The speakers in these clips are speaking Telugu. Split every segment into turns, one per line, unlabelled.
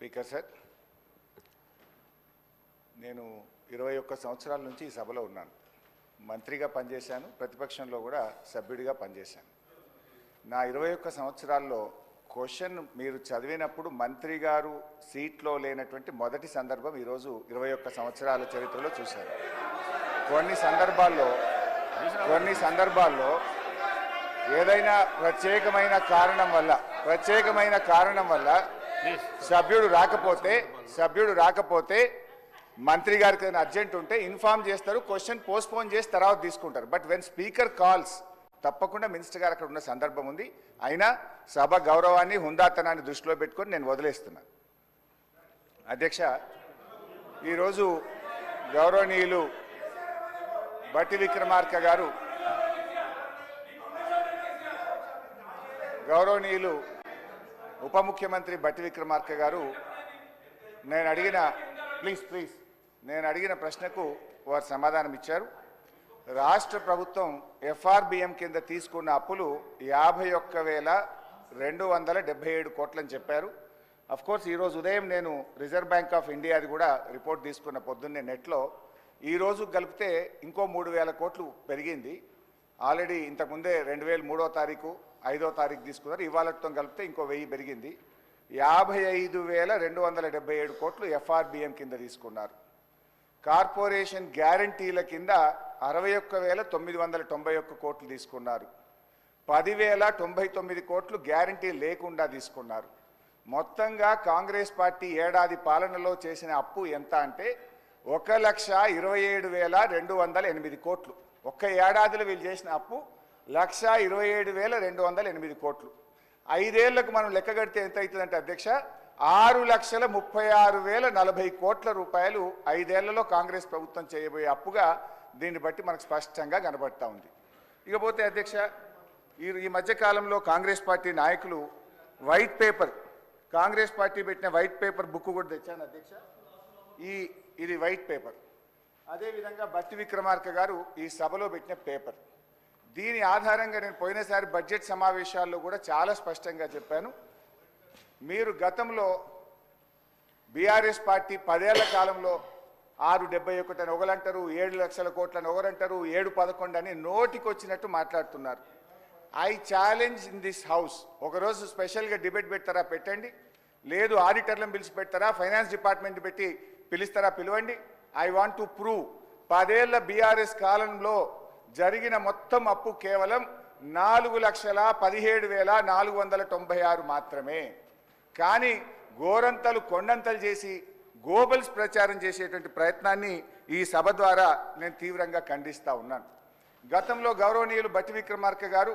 స్పీకర్ సార్, నేను 21 సంవత్సరాల నుంచి ఈ సభలో ఉన్నాను. మంత్రిగా పనిచేశాను, ప్రతిపక్షంలో కూడా సభ్యుడిగా పనిచేశాను. నా 21 సంవత్సరాల్లో క్వశ్చన్ మీరు చదివినప్పుడు మంత్రి గారు సీట్లో లేనటువంటి మొదటి సందర్భం ఈరోజు 21 సంవత్సరాల చరిత్రలో చూశాను. కొన్ని సందర్భాల్లో ఏదైనా ప్రత్యేకమైన కారణం వల్ల సభ్యుడు రాకపోతే మంత్రి గారికి ఏదైనా అర్జెంట్ ఉంటే ఇన్ఫార్మ్ చేస్తారు, క్వశ్చన్ పోస్ట్పోన్ చేసి తర్వాత తీసుకుంటారు. బట్ వెన్ స్పీకర్ కాల్స్ తప్పకుండా మినిస్టర్ గారు అక్కడ ఉన్న సందర్భం ఉంది. అయినా సభ గౌరవాన్ని హుందాతనాన్ని దృష్టిలో పెట్టుకొని నేను వదిలేస్తున్నాను. అధ్యక్ష, ఈరోజు గౌరవనీయులు బట్టి విక్రమార్క గారు గౌరవనీయులు ఉప ముఖ్యమంత్రి బట్టి విక్రమార్క గారు నేను అడిగిన ప్రశ్నకు వారు సమాధానం ఇచ్చారు. రాష్ట్ర ప్రభుత్వం ఎఫ్ఆర్బిఎం కింద తీసుకున్న అప్పులు 51,277 కోట్లని చెప్పారు. అఫ్కోర్స్ ఈరోజు ఉదయం నేను రిజర్వ్ బ్యాంక్ ఆఫ్ ఇండియాది కూడా రిపోర్ట్ తీసుకున్న పొద్దున్నే నెట్లో. ఈరోజు కలిపితే ఇంకో 3,000 కోట్లు పెరిగింది. ఆల్రెడీ ఇంతకుముందే 2003వ తారీఖు 5వ తారీఖు తీసుకున్నారు. ఇవాళతో కలిపితే ఇంకో 1000 పెరిగింది. 55,277 కోట్లు ఎఫ్ఆర్బిఎం కింద తీసుకున్నారు. కార్పొరేషన్ గ్యారంటీల కింద 61,991 కోట్లు తీసుకున్నారు. 10,099 కోట్లు గ్యారంటీ లేకుండా తీసుకున్నారు. మొత్తంగా కాంగ్రెస్ పార్టీ ఏడాది పాలనలో చేసిన అప్పు ఎంత అంటే 1,27,208 కోట్లు. ఒక్క ఏడాదిలో వీళ్ళు చేసిన అప్పు 1,27,208 కోట్లు. 5 ఏళ్లకు మనం లెక్క కడితే ఎంత అవుతుందంటే అధ్యక్ష, 6,36,040 కోట్ల రూపాయలు 5 ఏళ్లలో కాంగ్రెస్ ప్రభుత్వం చేయబోయే అప్పుగా దీన్ని బట్టి మనకు స్పష్టంగా కనబడతా ఉంది. ఇకపోతే అధ్యక్ష, ఈ మధ్యకాలంలో కాంగ్రెస్ పార్టీ నాయకులు వైట్ పేపర్, కాంగ్రెస్ పార్టీ పెట్టిన వైట్ పేపర్ బుక్ కూడా తెచ్చాను అధ్యక్ష. ఇది వైట్ పేపర్. అదేవిధంగా బట్టి విక్రమార్క గారు ఈ సభలో పెట్టిన పేపర్. దీని ఆధారంగా నేను పోయినసారి బడ్జెట్ సమావేశాల్లో కూడా చాలా స్పష్టంగా చెప్పాను. మీరు గతంలో బీఆర్ఎస్ పార్టీ 10 ఏళ్ల కాలంలో 671 అని ఒకరంటారు, 7 లక్షల కోట్లని ఒకరంటారు, 711 అని నోటికొచ్చినట్టు మాట్లాడుతున్నారు. I challenge in this house, ఒకరోజు స్పెషల్గా డిబేట్ పెడతారా పెట్టండి, లేదు ఆడిటర్లను పిలిచి పెడతారా, ఫైనాన్స్ డిపార్ట్మెంట్ పెట్టి పిలుస్తారా పిలవండి. ఐ వాంట్ టు ప్రూవ్ 10 ఏళ్ల బీఆర్ఎస్ కాలంలో జరిగిన మొత్తం అప్పు కేవలం 4,17,496 మాత్రమే. కానీ గోరంతలు కొండంతలు చేసి గోబల్స్ ప్రచారం చేసేటువంటి ప్రయత్నాన్ని ఈ సభ ద్వారా నేను తీవ్రంగా ఖండిస్తూ ఉన్నాను. గతంలో గౌరవనీయులు బట్టి విక్రమార్క గారు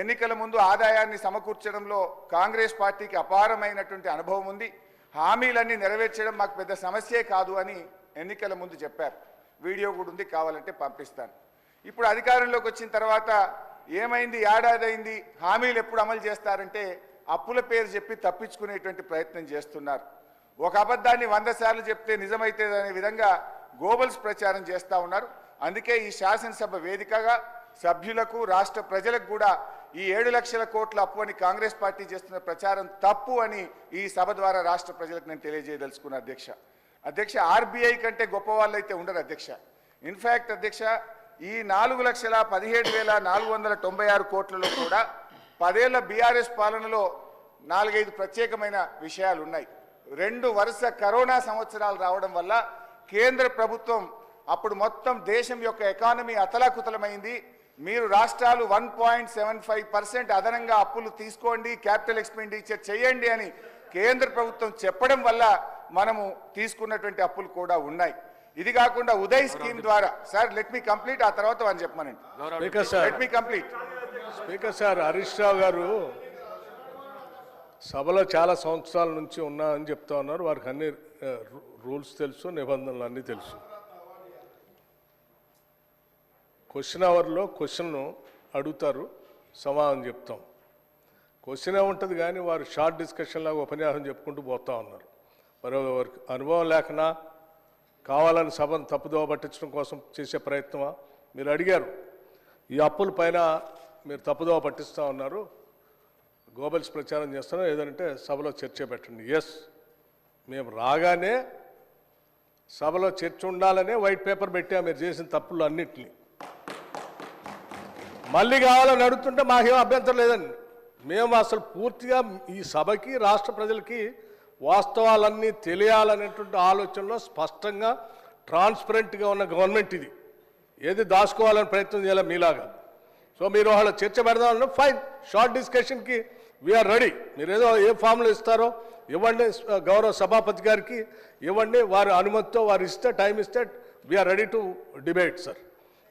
ఎన్నికల ముందు ఆదాయాన్ని సమకూర్చడంలో కాంగ్రెస్ పార్టీకి అపారమైనటువంటి అనుభవం ఉంది, హామీలన్నీ నెరవేర్చడం మాకు పెద్ద సమస్యే కాదు అని ఎన్నికల ముందు చెప్పారు. వీడియో కూడా ఉంది, కావాలంటే పంపిస్తాను. ఇప్పుడు అధికారంలోకి వచ్చిన తర్వాత ఏమైంది, ఏడాది అయింది, హామీలు ఎప్పుడు అమలు చేస్తారంటే అప్పుల పేరు చెప్పి తప్పించుకునేటువంటి ప్రయత్నం చేస్తున్నారు. ఒక అబద్ధాన్ని 100 సార్లు చెప్తే నిజమైతే అనే విధంగా గోబల్స్ ప్రచారం చేస్తూ ఉన్నారు. అందుకే ఈ శాసనసభ వేదికగా సభ్యులకు రాష్ట్ర ప్రజలకు కూడా ఈ 7 లక్షల కోట్ల అప్పు అని కాంగ్రెస్ పార్టీ చేస్తున్న ప్రచారం తప్పు అని ఈ సభ ద్వారా రాష్ట్ర ప్రజలకు నేను తెలియజేయదలుచుకున్నా అధ్యక్ష. ఆర్బీఐ కంటే గొప్ప వాళ్ళు అయితే ఉండరు అధ్యక్ష. ఇన్ఫ్యాక్ట్ అధ్యక్ష, ఈ 4,17,496 కోట్లలో కూడా 10 ఏళ్ల బీఆర్ఎస్ పాలనలో 4-5 ప్రత్యేకమైన విషయాలు ఉన్నాయి. 2 వరుస కరోనా సంవత్సరాలు రావడం వల్ల కేంద్ర ప్రభుత్వం అప్పుడు మొత్తం దేశం యొక్క ఎకానమీ అతలాకుతలమైంది. మీరు రాష్ట్రాలు 1.75% అదనంగా అప్పులు తీసుకోండి, క్యాపిటల్ ఎక్స్పెండిచర్ చేయండి అని కేంద్ర ప్రభుత్వం చెప్పడం వల్ల మనము తీసుకున్నటువంటి అప్పులు కూడా ఉన్నాయి. ఇది కాకుండా ఉదయ్ స్కీమ్ ద్వారా, సార్ లెట్ మీ కంప్లీట్, ఆ తర్వాత అని చెప్పమనండి. Let me complete.
Speaker sir, Harish Rao garu సభలో చాలా సంవత్సరాల నుంచి ఉన్నా అని చెప్తా ఉన్నారు. వారికి అన్ని రూల్స్ తెలుసు, నిబంధనలు అన్నీ తెలుసు. క్వశ్చన్ అవర్లో క్వశ్చన్ అడుగుతారు, సమాధానం చెప్తాం. క్వశ్చన్ ఏముంటుంది కానీ వారు షార్ట్ డిస్కషన్ లాగా ఉపన్యాసం చెప్పుకుంటూ పోతా ఉన్నారు. మరి వారికి అనుభవం లేకనా, కావాలని సభను తప్పుదోవ పట్టించడం కోసం చేసే ప్రయత్నమా? మీరు అడిగారు, ఈ అప్పుల పైన మీరు తప్పుదోవ పట్టిస్తూ ఉన్నారు, గోబల్స్ ప్రచారం చేస్తున్నారు, ఏదంటే సభలో చర్చ పెట్టండి. ఎస్, మేము రాగానే సభలో చర్చ ఉండాలనే వైట్ పేపర్ పెట్టాము మీరు చేసిన తప్పులు అన్నింటినీ. మళ్ళీ కావాలని అడుగుతుంటే మాకేం అభ్యంతరం లేదండి. మేము అసలు పూర్తిగా ఈ సభకి రాష్ట్ర ప్రజలకి వాస్తవాలన్నీ తెలియాలనేటువంటి ఆలోచనలో స్పష్టంగా ట్రాన్స్పరెంట్గా ఉన్న గవర్నమెంట్ ఇది. ఏది దాచుకోవాలని ప్రయత్నం చేయాలి మీలాగా. సో మీరు వాళ్ళ చర్చ పెడదామన్నా ఫైన్, షార్ట్ డిస్కషన్కి వీఆర్ రెడీ. మీరు ఏదో ఏ ఫామ్లో ఇస్తారో ఇవ్వండి, గౌరవ సభాపతి గారికి ఇవ్వండి, వారి అనుమతితో వారు ఇస్తే టైం ఇస్తే we are ready to debate sir.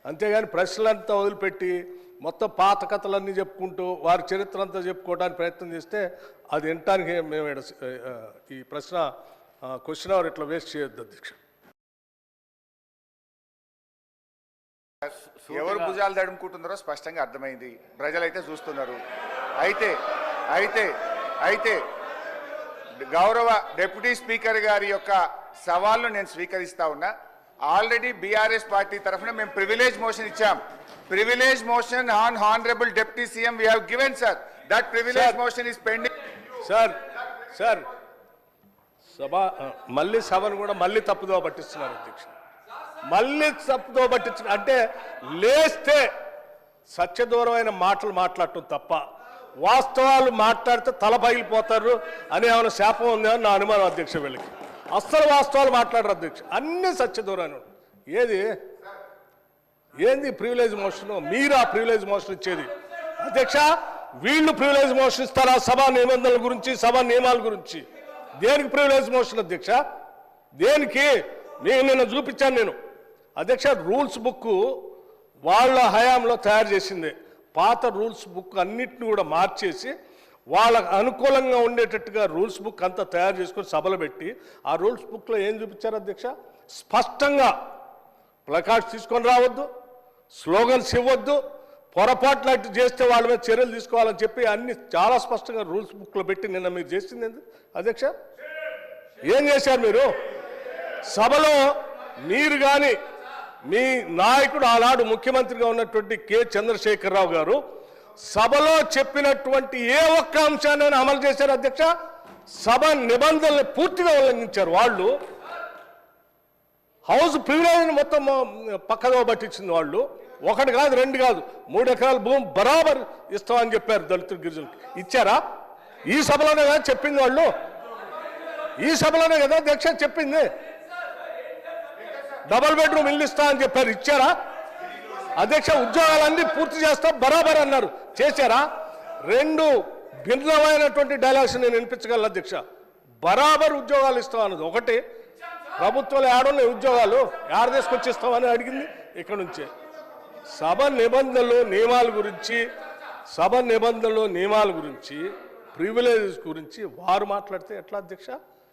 అంతేగాని ప్రశ్నలంతా వదిలిపెట్టి మొత్తం పాత కథలన్నీ చెప్పుకుంటూ వారి చరిత్ర అంతా చెప్పుకోవడానికి ప్రయత్నం చేస్తే అది వినటానికి మేము ఈ ప్రశ్న క్వశ్చన్ అవర్ ఇట్లా వేస్ట్ చేయొద్దు అధ్యక్ష.
ఎవరు భుజాలు తడుముకుంటున్నారో స్పష్టంగా అర్థమైంది, ప్రజలైతే చూస్తున్నారు. అయితే అయితే అయితే గౌరవ డిప్యూటీ స్పీకర్ గారి యొక్క సవాల్ను నేను స్వీకరిస్తా ఉన్నా. ఆల్రెడీ బీఆర్ఎస్ పార్టీ తరఫున మేము ప్రివిలేజ్ మోషన్ ఇచ్చాం. Privilege motion on honourable deputy CM we have given sir. That privilege motion is pending.
Sir సభ మళ్ళీ సభను కూడా మళ్ళీ తప్పుదో పట్టిస్తున్నారు అధ్యక్ష. మళ్ళీ తప్పుదో పట్టించిన అంటే లేస్తే సత్యదూరమైన మాటలు మాట్లాడటం తప్ప వాస్తవాలు మాట్లాడితే తల పగిలిపోతారు అని ఏమైనా శాపం ఉందని నా అనుమానం అధ్యక్ష. వీళ్ళకి అస్సలు వాస్తవాలు మాట్లాడరు అధ్యక్ష, అన్ని సత్యదూరాన్ని. ఏంది ప్రివిలేజ్ మోషన్? మీరు ఆ ప్రివిలేజ్ మోషన్ ఇచ్చేది అధ్యక్ష. వీళ్ళు ప్రివిలేజ్ మోషన్ ఇస్తారా సభా నిబంధనల గురించి, సభా నియమాల గురించి? దేనికి ప్రివిలేజ్ మోషన్ అధ్యక్ష? దేనికి? నేను నిన్న చూపించాను నేను అధ్యక్ష. రూల్స్ బుక్ వాళ్ళ హయాంలో తయారు చేసింది. పాత రూల్స్ బుక్ అన్నిటిని కూడా మార్చేసి వాళ్ళకు అనుకూలంగా ఉండేటట్టుగా రూల్స్ బుక్ అంతా తయారు చేసుకొని సభలో పెట్టి ఆ రూల్స్ బుక్లో ఏం చూపించారు అధ్యక్ష? స్పష్టంగా ప్లకార్డ్స్ తీసుకొని రావద్దు, స్లోగన్స్ ఇవ్వద్దు, పొరపాట్లు అట్టు చేస్తే వాళ్ళ మీద చర్యలు తీసుకోవాలని చెప్పి అన్ని చాలా స్పష్టంగా రూల్స్ బుక్లో పెట్టి నిన్న మీరు చేసింది ఎందుకు అధ్యక్ష? ఏం చేశారు మీరు? సభలో మీరు కానీ మీ నాయకుడు ఆనాడు ముఖ్యమంత్రిగా ఉన్నటువంటి కె చంద్రశేఖరరావు గారు సభలో చెప్పినటువంటి ఏ ఒక్క అంశాన్ని అమలు చేశారు అధ్యక్ష? సభ నిబంధనలు పూర్తిగా ఉల్లంఘించారు వాళ్ళు. హౌస్ ప్రివిలేజ్ మొత్తం పక్కదో పట్టించింది వాళ్ళు. ఒకటి కాదు, రెండు కాదు, 3 ఎకరాల భూమి బరాబర్ ఇస్తామని చెప్పారు దళితులు, గిరిజనులకు. ఇచ్చారా? ఈ సభలోనే కదా చెప్పింది వాళ్ళు. ఈ సభలోనే కదా అధ్యక్ష చెప్పింది. డబుల్ బెడ్రూమ్ ఇల్లు ఇస్తా అని చెప్పారు, ఇచ్చారా అధ్యక్ష? ఉద్యోగాలన్నీ పూర్తి చేస్తాం బరాబర్ అన్నారు, చేశారా? 2 భిన్నమైనటువంటి డైలాగ్స్ నేను వినిపించగలను అధ్యక్ష. బరాబర్ ఉద్యోగాలు ఇస్తాం అన్నది ఒకటి, ప్రభుత్వాలు ఏడున్నాయి ఉద్యోగాలు ఏడ తీసుకొచ్చిస్తామని అడిగింది ఇక్కడ నుంచే. సభ నిబంధనలు నియమాల గురించి ప్రివిలేజెస్ గురించి వారు మాట్లాడితే ఎట్లా అధ్యక్ష?